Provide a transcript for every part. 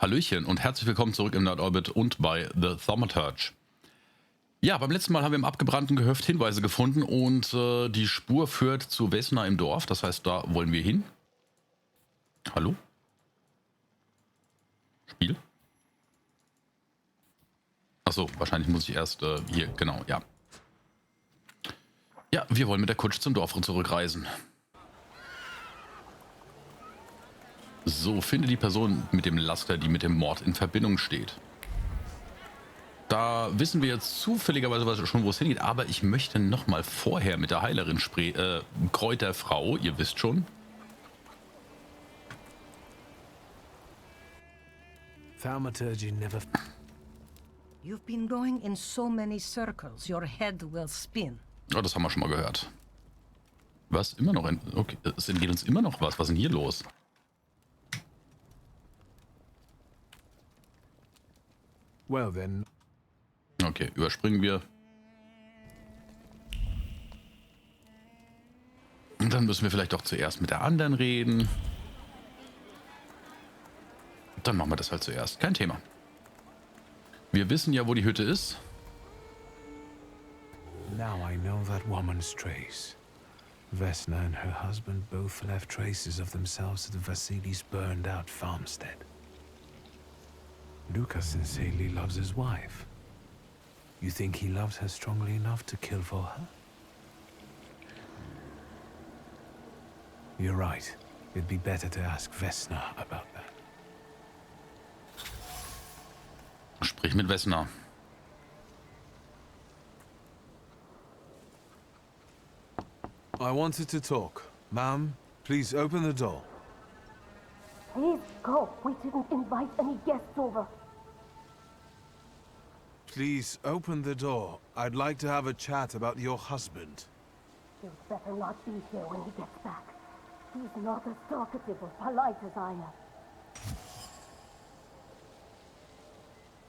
Hallöchen und herzlich willkommen zurück im Nerdorbit und bei The Thaumaturge. Ja, beim letzten Mal haben wir im abgebrannten Gehöft Hinweise gefunden und die Spur führt zu Vesna im Dorf. Das heißt, da wollen wir hin. Hallo? Spiel? Achso, wahrscheinlich muss ich erst hier, genau, ja. Ja, wir wollen mit der Kutsche zum Dorf zurückreisen. So, finde die Person mit dem Laster, die mit dem Mord in Verbindung steht. Da wissen wir jetzt zufälligerweise schon, wo es hingeht, aber ich möchte nochmal vorher mit der Heilerin Kräuterfrau, ihr wisst schon. Thaumaturge never... You've been going in so many circles, your head will spin. Oh, das haben wir schon mal gehört. Was? Immer noch? Okay, es entgeht uns immer noch was. Was ist denn hier los? Well then... Okay, überspringen wir. Und dann müssen wir vielleicht doch zuerst mit der anderen reden. Dann machen wir das halt zuerst. Kein Thema. Wir wissen ja, wo die Hütte ist. Now I know that woman's trace. Vesna and her husband both left traces of themselves at Vasily's burned-out farmstead. Lucas sincerely loves his wife. You think he loves her strongly enough to kill for her? You're right. It'd be better to ask Vesna about that. Sprich mit Vesna. I wanted to talk. Ma'am, please open the door. Please go. We didn't invite any guests over. Please open the door. I'd like to have a chat about your husband. He'd better not be here when he gets back. He's not as talkative or polite as I am.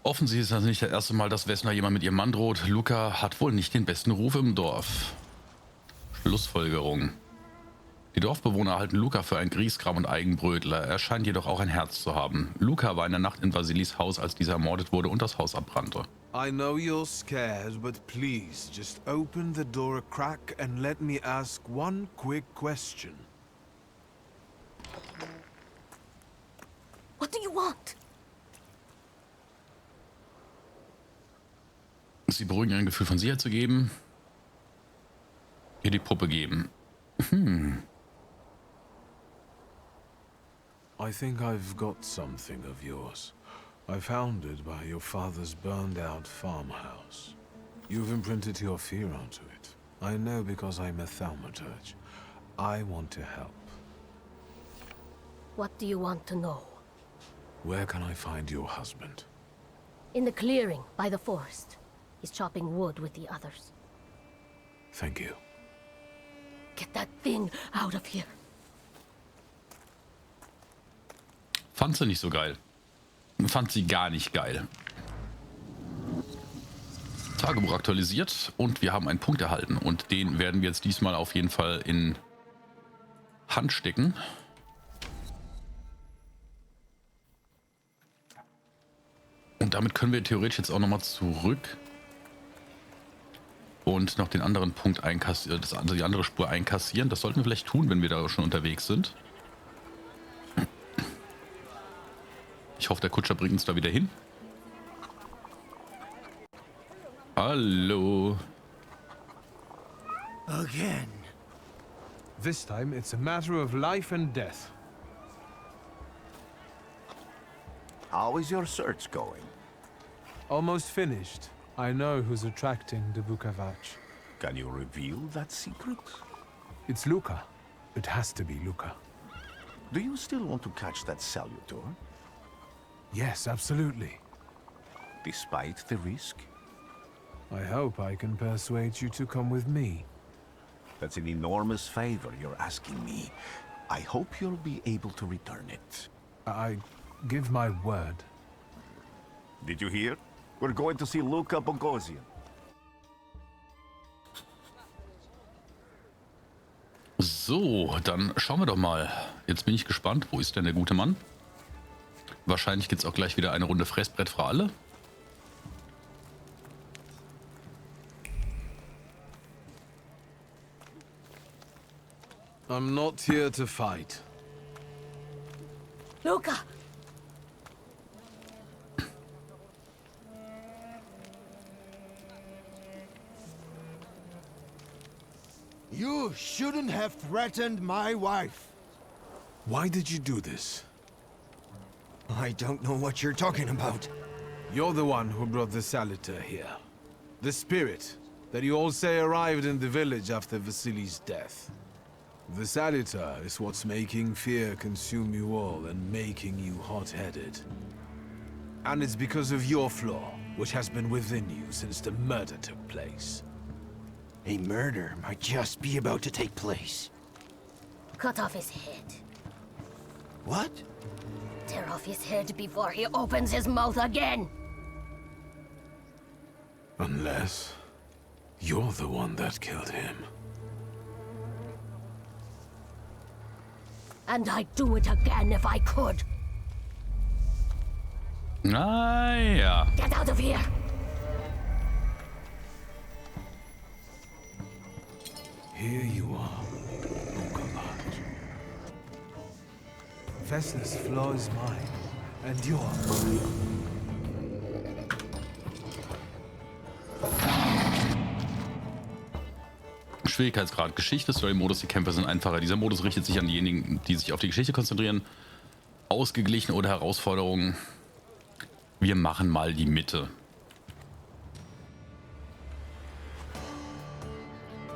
Offensichtlich ist das nicht das erste Mal, dass Vesna jemand mit ihrem Mann droht. Luca hat wohl nicht den besten Ruf im Dorf. Schlussfolgerung. Die Dorfbewohner halten Luca für einen Grieskram und Eigenbrötler. Er scheint jedoch auch ein Herz zu haben. Luca war in der Nacht in Vasilis Haus, als dieser ermordet wurde und das Haus abbrannte. I know you're scared, but please just open the door a crack and let me ask one quick question. What do you want? Sie beruhigen, ein Gefühl von Sicherheit zu geben. Ihr die Puppe geben. I think I've got something of yours. I found it by your father's burned-out farmhouse. You've imprinted your fear onto it. I know because I'm a Thaumaturge. I want to help. What do you want to know? Where can I find your husband? In the clearing by the forest. He's chopping wood with the others. Thank you. Get that thing out of here. Fand sie nicht so geil. Fand sie gar nicht geil. Tagebuch aktualisiert und wir haben einen Punkt erhalten. Und den werden wir jetzt diesmal auf jeden Fall in Hand stecken. Und damit können wir theoretisch jetzt auch nochmal zurück und noch den anderen Punkt einkassieren, also die andere Spur einkassieren. Das sollten wir vielleicht tun, wenn wir da schon unterwegs sind. Ich hoffe, der Kutscher bringt uns da wieder hin. Hallo. Again. This time it's a matter of life and death. How is your search going? Almost finished. I know who's attracting the Bukavac. Can you reveal that secret? It's Luca. It has to be Luca. Do you still want to catch that Salutor? Yes, absolutely. Despite the risk? I hope I can persuade you to come with me. That's an enormous favor you're asking me. I hope you'll be able to return it. I give my word. Did you hear? We're going to see Luca Bogosian. So, dann schauen wir doch mal. Jetzt bin ich gespannt. Wo ist denn der gute Mann? Wahrscheinlich gibt es auch gleich wieder eine Runde Fressbrett für alle. I'm not here to fight. Luca! You shouldn't have threatened my wife. Why did you do this? I don't know what you're talking about. You're the one who brought the Salutor here. The spirit that you all say arrived in the village after Vasily's death. The Salutor is what's making fear consume you all and making you hot-headed. And it's because of your flaw, which has been within you since the murder took place. A murder might just be about to take place. Cut off his head. What? Tear off his head before he opens his mouth again. Unless you're the one that killed him. And I'd do it again if I could. Ah ja. Get out of here! Here you are, Bukalaj. Vesna's flaw is mine, and you're mine. Schwierigkeitsgrad Geschichte, Story-Modus, die Kämpfe sind einfacher. Dieser Modus richtet sich an diejenigen, die sich auf die Geschichte konzentrieren. Ausgeglichen oder Herausforderungen. Wir machen mal die Mitte.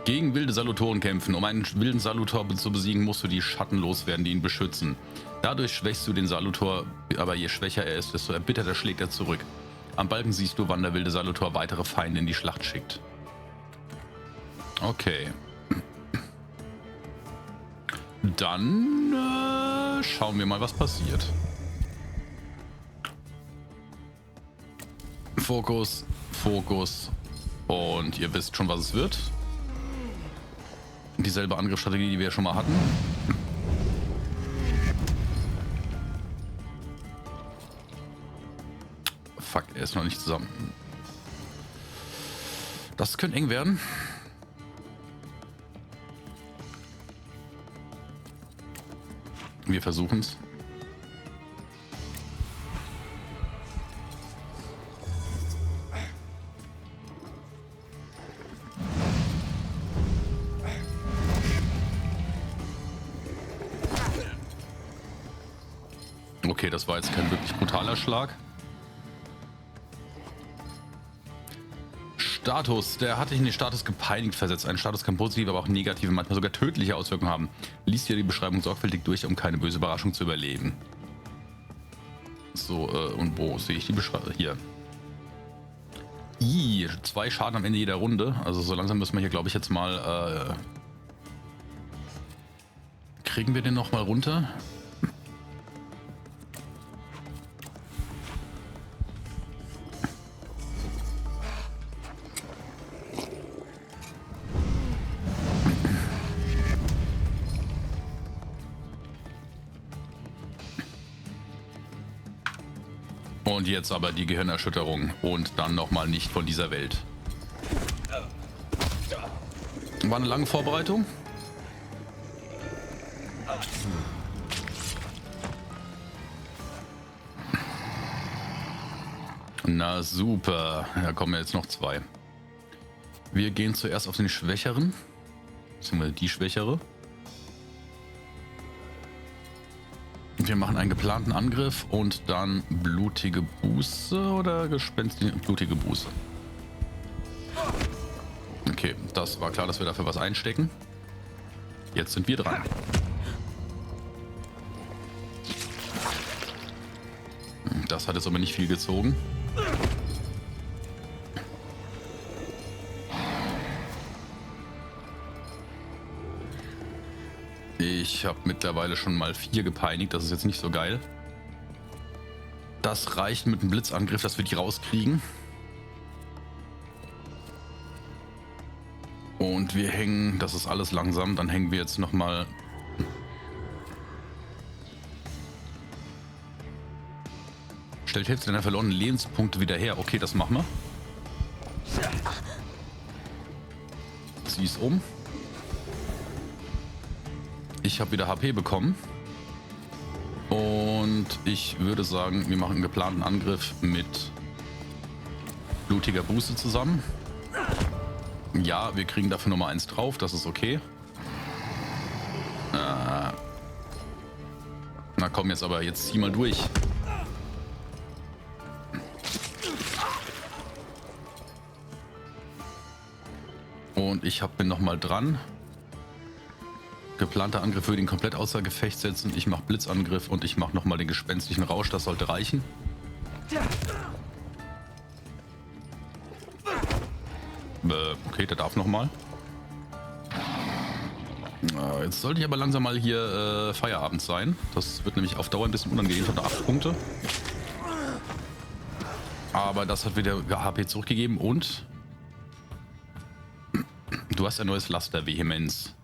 Gegen wilde Salutoren kämpfen. Um einen wilden Salutor zu besiegen, musst du die Schatten loswerden, die ihn beschützen. Dadurch schwächst du den Salutor, aber je schwächer er ist, desto erbitterter schlägt er zurück. Am Balken siehst du, wann der wilde Salutor weitere Feinde in die Schlacht schickt. Okay. Dann schauen wir mal, was passiert. Fokus, Fokus. Und ihr wisst schon, was es wird. Dieselbe Angriffsstrategie, die wir schon mal hatten. Fuck, er ist noch nicht zusammen. Das könnte eng werden. Wir versuchen es. Okay, das war jetzt kein wirklich brutaler Schlag. Status, der hat dich in den Status gepeinigt versetzt. Ein Status kann positive, aber auch negative, manchmal sogar tödliche Auswirkungen haben. Lies dir die Beschreibung sorgfältig durch, um keine böse Überraschung zu überleben. So, und wo sehe ich die Beschreibung? Hier. 2 Schaden am Ende jeder Runde. Also so langsam müssen wir hier, glaube ich, jetzt mal... kriegen wir den noch mal runter? Und jetzt aber die Gehirnerschütterung und dann nochmal nicht von dieser Welt. War eine lange Vorbereitung. Na super, da kommen jetzt noch 2. Wir gehen zuerst auf den Schwächeren, beziehungsweise die Schwächere. Wir machen einen geplanten Angriff und dann blutige Buße oder gespenstige blutige Buße. Okay, das war klar, dass wir dafür was einstecken. Jetzt sind wir dran. Das hat jetzt aber nicht viel gezogen. Ich habe mittlerweile schon mal 4 gepeinigt, das ist jetzt nicht so geil. Das reicht mit einem Blitzangriff, dass wir die rauskriegen. Und wir hängen, das ist alles langsam, dann hängen wir jetzt nochmal Stellt Hälfte deiner verlorenen Lebenspunkte wieder her. Okay, das machen wir. Sie ist um. Ich habe wieder HP bekommen. Und ich würde sagen, wir machen einen geplanten Angriff mit blutiger Buße zusammen. Ja, wir kriegen dafür nochmal 1 drauf. Das ist okay. Na komm, jetzt zieh mal durch. Und ich bin noch mal dran. Geplanter Angriff würde ihn komplett außer Gefecht setzen. Ich mache Blitzangriff und ich mache noch mal den gespenstlichen Rausch. Das sollte reichen. Okay, der darf noch mal. Jetzt sollte ich aber langsam mal hier Feierabend sein. Das wird nämlich auf Dauer ein bisschen unangenehm. Ich habe da 8 Punkte. Aber das hat wieder HP zurückgegeben und du hast ein neues Laster, Vehemenz.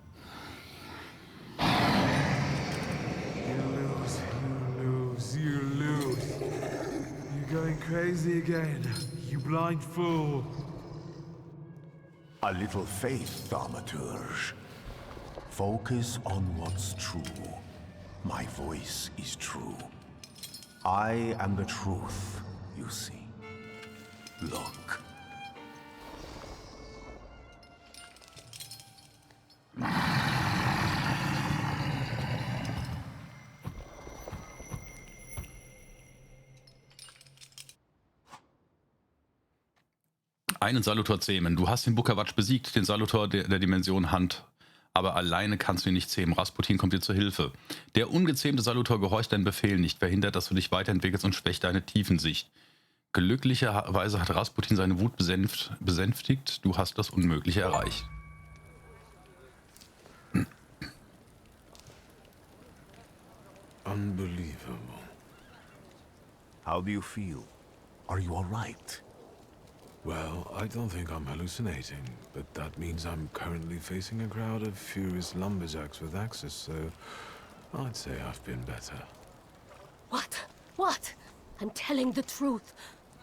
You lose. You're going crazy again, you blind fool. A little faith, Thaumaturge. Focus on what's true. My voice is true. I am the truth, you see. Look. Einen Salutor zähmen. Du hast den Bukawatsch besiegt, den Salutor der Dimension Hand. Aber alleine kannst du ihn nicht zähmen. Rasputin kommt dir zur Hilfe. Der ungezähmte Salutor gehorcht deinen Befehl nicht, verhindert, dass du dich weiterentwickelst und schwächt deine Tiefensicht. Glücklicherweise hat Rasputin seine Wut besänftigt. Du hast das Unmögliche erreicht. Unbelievable. How do you feel? Are you all right? Well, I don't think I'm hallucinating, but that means I'm currently facing a crowd of furious lumberjacks with axes, so I'd say I've been better. What? What? I'm telling the truth.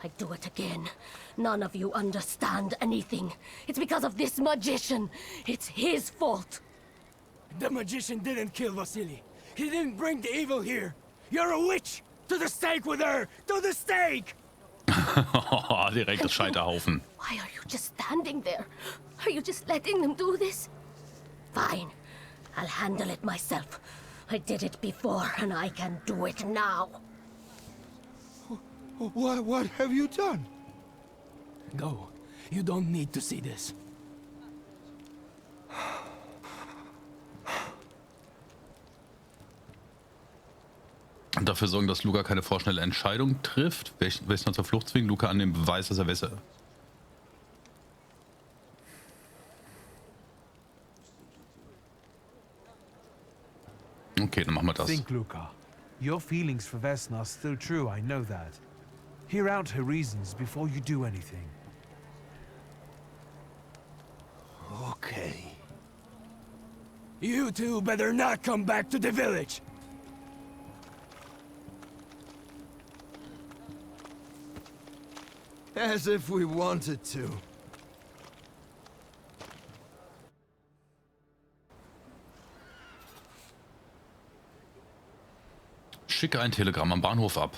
I do it again. None of you understand anything. It's because of this magician. It's his fault. The magician didn't kill Vasily. He didn't bring the evil here. You're a witch! To the stake with her! To the stake! Direkt das Scheiterhaufen. Why are you just standing there? Are you just letting them do this? Fine. I'll handle it myself. I did it before, and I can do it now. What have you done? Go. You don't need to see this. Und dafür sorgen, dass Luca keine vorschnelle Entscheidung trifft. Wessner zur Flucht zwingen. Luca an den Beweis, dass er Wessner. Okay, dann machen wir das. Think, Luca. Your feelings for Vesna are still true, I know that. Hear out her reasons before you do anything. Okay. You two better not come back to the village. As if we wanted to. Schicke ein Telegramm am Bahnhof ab.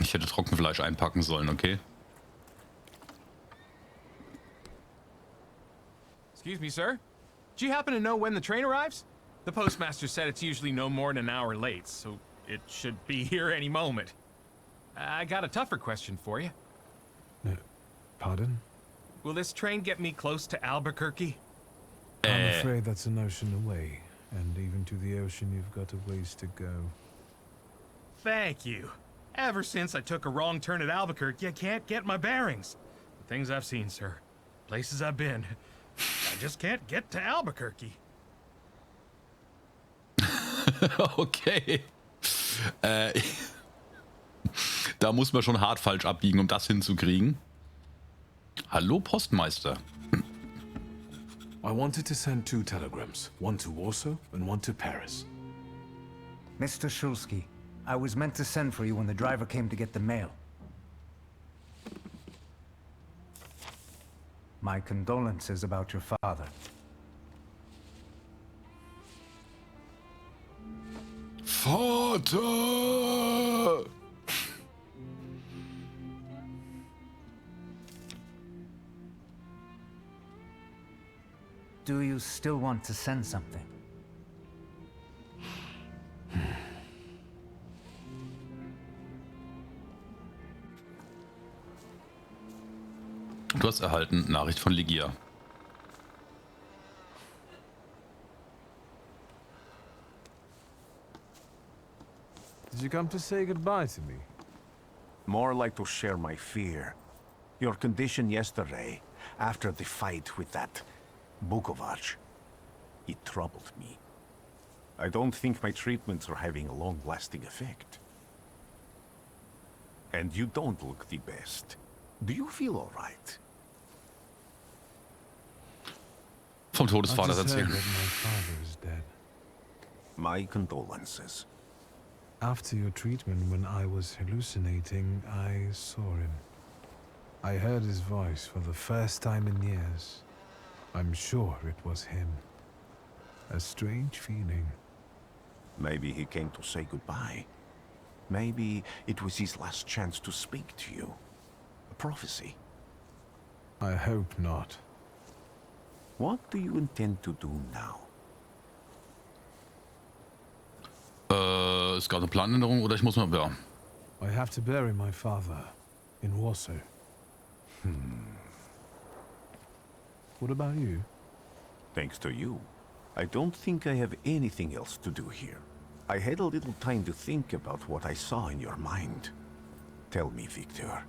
Ich hätte Trockenfleisch einpacken sollen, okay? Excuse me, sir? Do you happen to know when the train arrives? The postmaster said it's usually no more than an hour late, so it should be here any moment. I got a tougher question for you. No, pardon? Will this train get me close to Albuquerque? I'm afraid that's an ocean away, and even to the ocean you've got a ways to go. Thank you. Ever since I took a wrong turn at Albuquerque, I can't get my bearings. The things I've seen, sir. Places I've been. I just can't get to Albuquerque. Okay. Da muss man schon hart falsch abbiegen, um das hinzukriegen. Hallo, Postmeister. I wanted to send 2 telegrams, one to Warsaw and one to Paris. Mr. Shulsky, I was meant to send for you when the driver came to get the mail. My condolences about your father. Vater! Do you still want to send something? Du hast erhalten Nachricht von Ligia. Did you come to say goodbye to me? More like to share my fear. Your condition yesterday, after the fight with that Bukovac, it troubled me. I don't think my treatments are having a long-lasting effect. And you don't look the best. Do you feel all right? Vom I Todesvater just heard erzählen. that my father is dead. My condolences. After your treatment, when I was hallucinating, I saw him. I heard his voice for the first time in years. I'm sure it was him. A strange feeling. Maybe he came to say goodbye. Maybe it was his last chance to speak to you. A prophecy. I hope not. What do you intend to do now? Es gab eine Planänderung oder ich muss mal... Ja. I have to bury my father in Warsaw. What about you? Thanks to you, I don't think I have anything else to do here. I had a little time to think about what I saw in your mind. Tell me, Victor,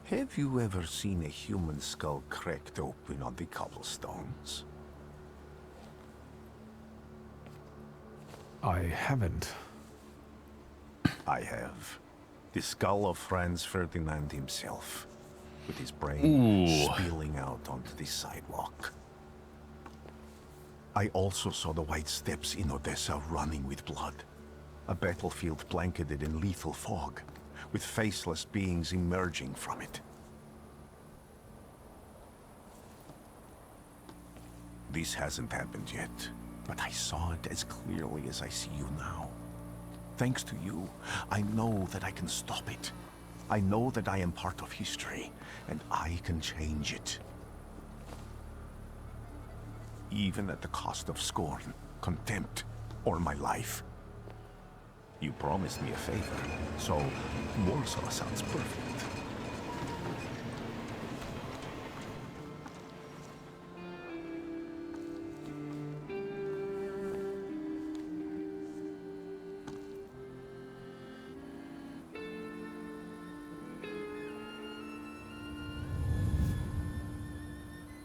have you ever seen a human skull cracked open on the cobblestones? I haven't. I have. The skull of Franz Ferdinand himself, with his brain spilling out onto the sidewalk. I also saw the white steps in Odessa running with blood. A battlefield blanketed in lethal fog, with faceless beings emerging from it. This hasn't happened yet, but I saw it as clearly as I see you now. Thanks to you, I know that I can stop it. I know that I am part of history, and I can change it. Even at the cost of scorn, contempt, or my life. You promised me a favor, so Warsaw sounds perfect.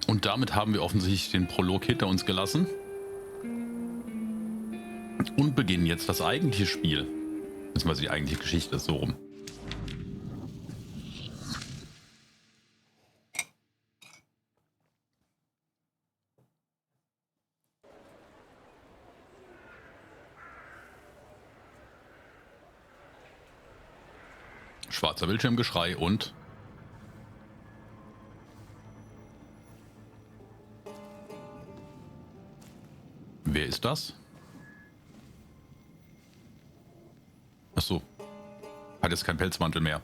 Und damit haben wir offensichtlich den Prolog hinter uns gelassen. Und beginnen jetzt das eigentliche Spiel. Beziehungsweise die eigentliche Geschichte, so rum. Schwarzer Bildschirmgeschrei und... Wer ist das? Ach so. Hat jetzt keinen Pelzmantel mehr.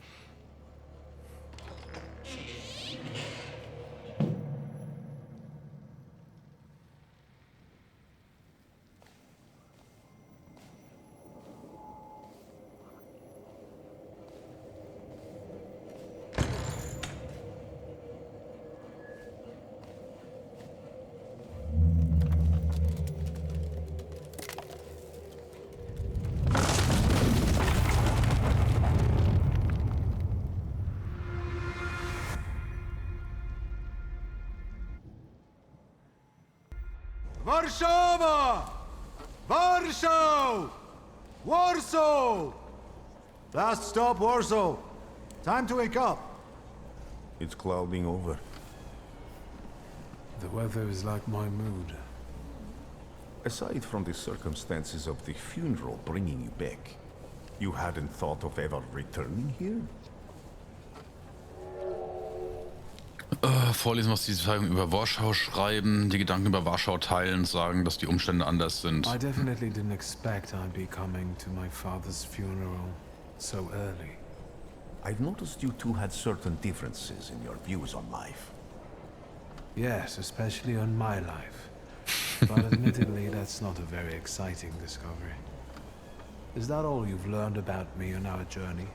Warszawa! Warsaw! Warsaw! Last stop, Warsaw. Time to wake up. It's clouding over. The weather is like my mood. Aside from the circumstances of the funeral bringing you back, you hadn't thought of ever returning here? Vorlesen, was die Zeitung über Warschau schreiben, die Gedanken über Warschau teilen, sagen, dass die Umstände anders sind. I definitely didn't expect I'd be coming to my father's funeral so early. I've noticed you two had certain differences in your views on life. Yes, especially on my life. But admittedly, that's not a very exciting discovery. Is that all you've learned about me on our journey?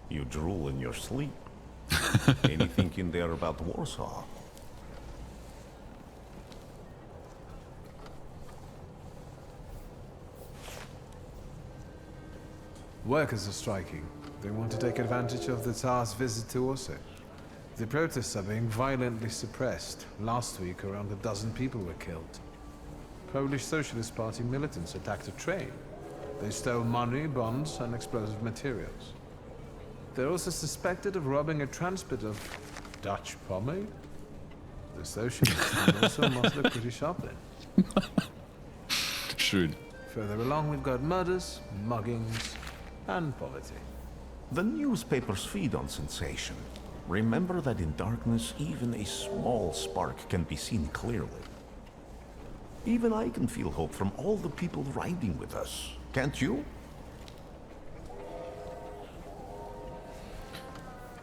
You drool in your sleep. Anything in there about Warsaw? Workers are striking. They want to take advantage of the Tsar's visit to Warsaw. The protests are being violently suppressed. Last week, around a dozen people were killed. Polish Socialist Party militants attacked a train. They stole money, bonds, and explosive materials. They're also suspected of robbing a transport of Dutch pomade. The Socialists can also must look pretty sharp then. Schön. Further along, we've got murders, muggings, and poverty. The newspapers feed on sensation. Remember that in darkness, even a small spark can be seen clearly. Even I can feel hope from all the people riding with us. Can't you?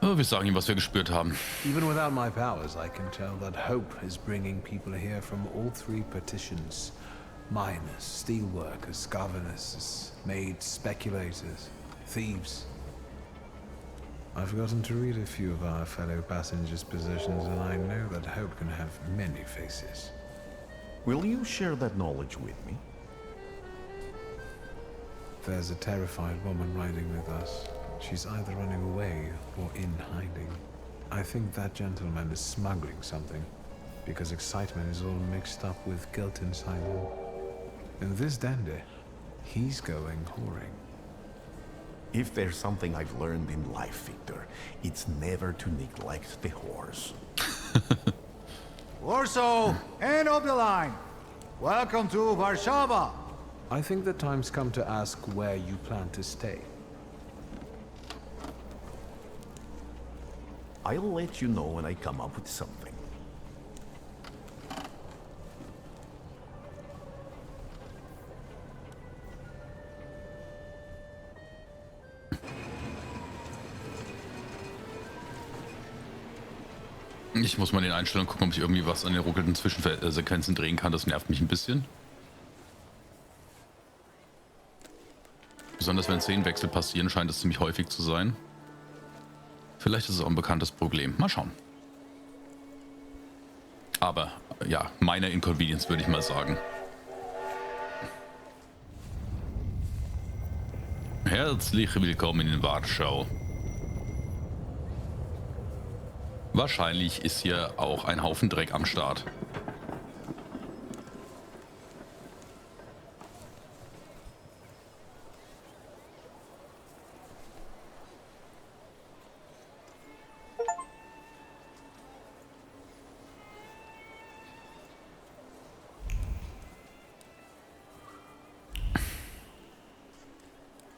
Wir sagen ihm, was wir gespürt haben. Even without my powers, I can tell that hope is bringing people here from all three partitions. Miners, steelworkers, governors, maids, speculators, thieves. I've gotten to read a few of our fellow passengers' possessions, and I know that hope can have many faces. Will you share that knowledge with me? There's a terrified woman riding with us. She's either running away or in hiding. I think that gentleman is smuggling something, because excitement is all mixed up with guilt inside him. And this dandy, he's going whoring. If there's something I've learned in life, Victor, it's never to neglect the horse. Warsaw, end of the line. Welcome to Warsaw. I think the time's come to ask where you plan to stay. I'll let you know when I come up with something. Ich muss mal in den Einstellungen gucken, ob ich irgendwie was an den ruckelnden Zwischensequenzen drehen kann. Das nervt mich ein bisschen. Besonders wenn Szenenwechsel passieren, scheint es ziemlich häufig zu sein. Vielleicht ist es auch ein bekanntes Problem. Mal schauen. Aber ja, meine Inconvenience würde ich mal sagen. Herzlich willkommen in Warschau. Wahrscheinlich ist hier auch ein Haufen Dreck am Start.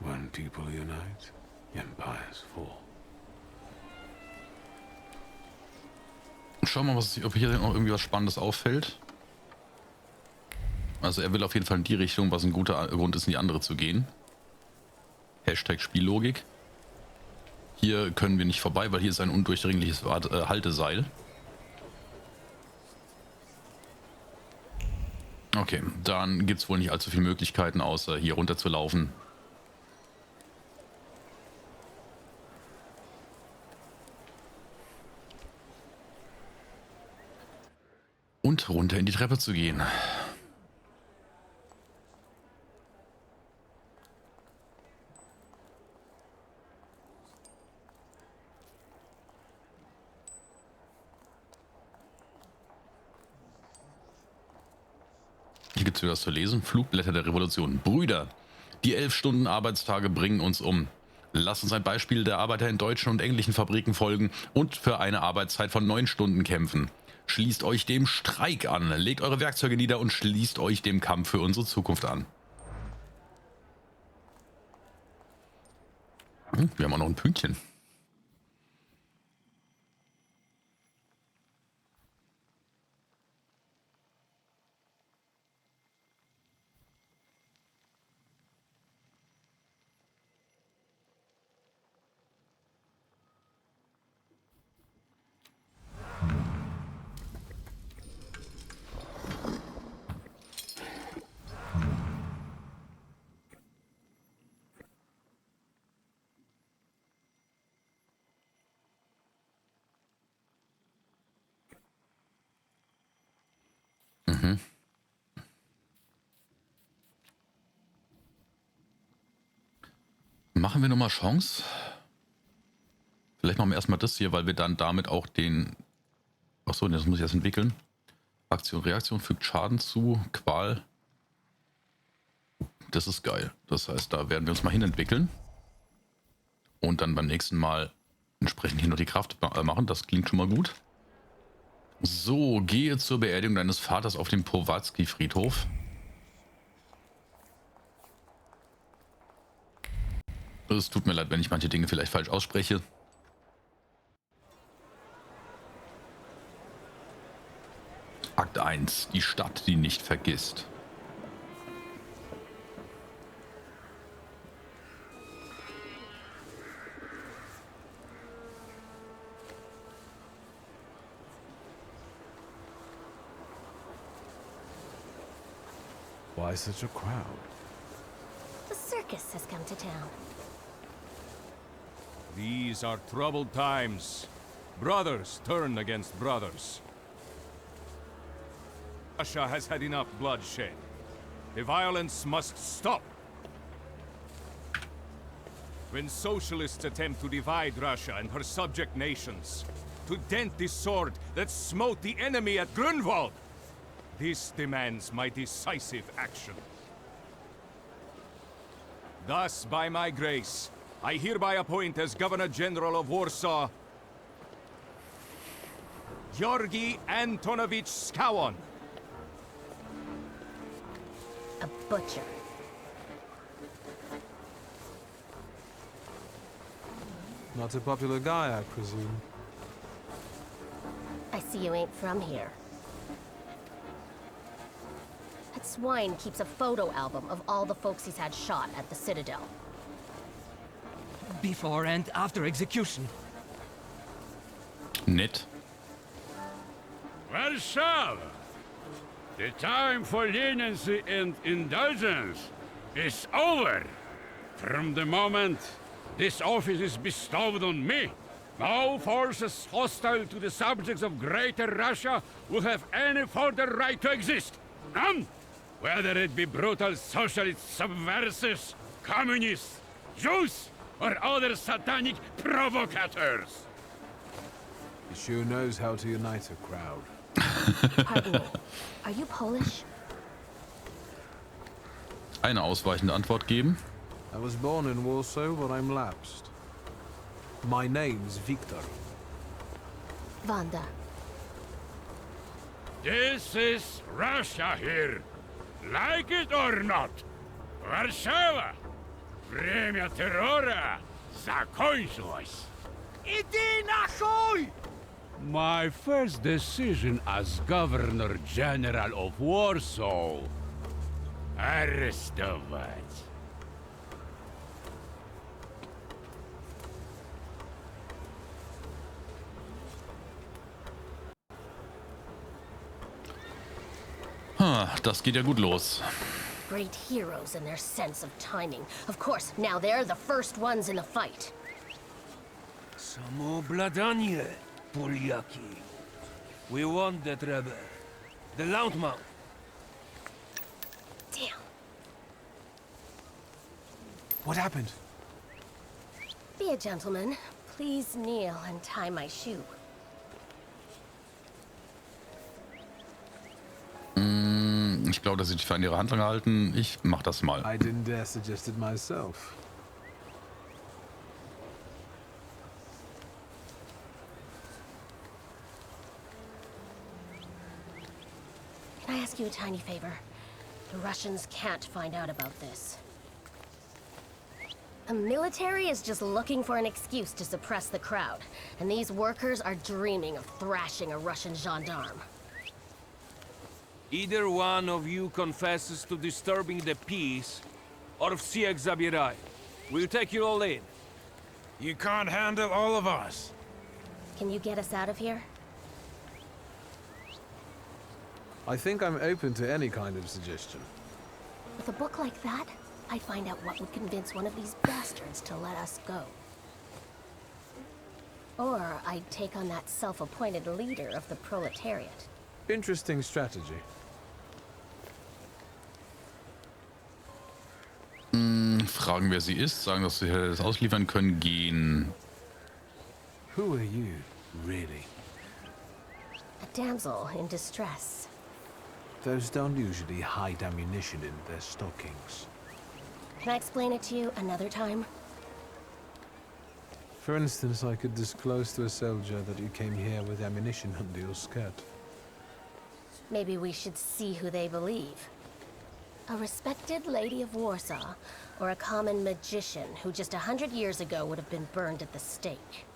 When people unite, empires fall. Schauen wir mal, ob hier noch irgendwie was Spannendes auffällt. Also er will auf jeden Fall in die Richtung, was ein guter Grund ist, in die andere zu gehen. Hashtag Spiellogik. Hier können wir nicht vorbei, weil hier ist ein undurchdringliches Halteseil. Okay, dann gibt es wohl nicht allzu viele Möglichkeiten, außer hier runter zu laufen. Und runter in die Treppe zu gehen. Hier gibt es wieder was zu lesen. Flugblätter der Revolution. Brüder, die 11 Stunden Arbeitstage bringen uns um. Lasst uns ein Beispiel der Arbeiter in deutschen und englischen Fabriken folgen und für eine Arbeitszeit von 9 Stunden kämpfen. Schließt euch dem Streik an. Legt eure Werkzeuge nieder und schließt euch dem Kampf für unsere Zukunft an. Wir haben auch noch ein Pünktchen. Machen wir nochmal Chance? Vielleicht machen wir erstmal das hier, weil wir dann damit auch den... Achso, das muss ich erst entwickeln. Aktion, Reaktion fügt Schaden zu, Qual. Das ist geil. Das heißt, da werden wir uns mal hinentwickeln. Und dann beim nächsten Mal entsprechend hier noch die Kraft machen. Das klingt schon mal gut. So, gehe zur Beerdigung deines Vaters auf dem Powalski-Friedhof. Es tut mir leid, wenn ich manche Dinge vielleicht falsch ausspreche. Akt 1. Die Stadt, die nicht vergisst. Why such a crowd? The circus has come to town. These are troubled times. Brothers turn against brothers. Russia has had enough bloodshed. The violence must stop. When socialists attempt to divide Russia and her subject nations, to dent the sword that smote the enemy at Grunwald, this demands my decisive action. Thus, by my grace, I hereby appoint as Governor General of Warsaw, Georgi Antonovich Skowon. A butcher. Not a popular guy, I presume. I see you ain't from here. That swine keeps a photo album of all the folks he's had shot at the Citadel. Before and after execution. Nett. Warsaw! The time for leniency and indulgence is over. From the moment this office is bestowed on me, no forces hostile to the subjects of Greater Russia will have any further right to exist. None! Whether it be brutal socialist subversives, communists, Jews, or other satanic provocators. He sure knows how to unite a crowd. Pardon me. Are you Polish? Eine ausweichende Antwort geben. I was born in Warsaw, but I'm lapsed. My name's Victor. Wanda. This is Russia here. Like it or not. Warszawa. Время террора закончилось. Иди нахуй! My first decision as Governor General of Warsaw. Arrestować. Das geht ja gut los. Great heroes in their sense of timing. Of course, now they're the first ones in the fight. Samoobladanie, Poliaki. We want that rebel. The Loudmouth. Damn. What happened? Be a gentleman. Please kneel and tie my shoe. Ich glaube, dass sie dich für an ihre Handlung halten. Ich mach das mal. I didn't dare suggest it myself. ask you a tiny favor? The Russians can't find out about this. The military is just looking for an excuse to suppress the crowd, and these workers are dreaming of thrashing a Russian gendarme. Either one of you confesses to disturbing the peace, or всех забирай. We'll take you all in. You can't handle all of us. Can you get us out of here? I think I'm open to any kind of suggestion. With a book like that, I'd find out what would convince one of these bastards to let us go. Or I'd take on that self-appointed leader of the proletariat. Interesting strategy. Fragen, wer sie ist, sagen, dass sie das ausliefern können, gehen. Who are you, really? A damsel in distress. Those don't usually hide ammunition in their stockings. Can I explain it to you another time? For instance, I could disclose to a soldier that you came here with ammunition under your skirt. Maybe we should see who they believe. A respected lady of Warsaw, or a common magician who just 100 years ago would have been burned at the stake.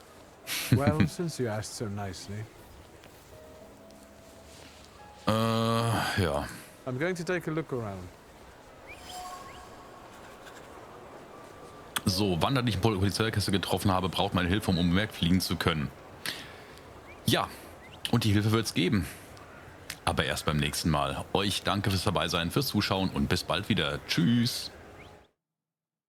Well, since you asked so nicely. Ja. I'm going to take a look around. So, wann ich eine Polizeikiste getroffen habe, braucht meine Hilfe, um unbemerkt fliegen zu können. Ja, und die Hilfe wird es geben. Aber erst beim nächsten Mal. Euch danke fürs Dabeisein, fürs Zuschauen und bis bald wieder. Tschüss.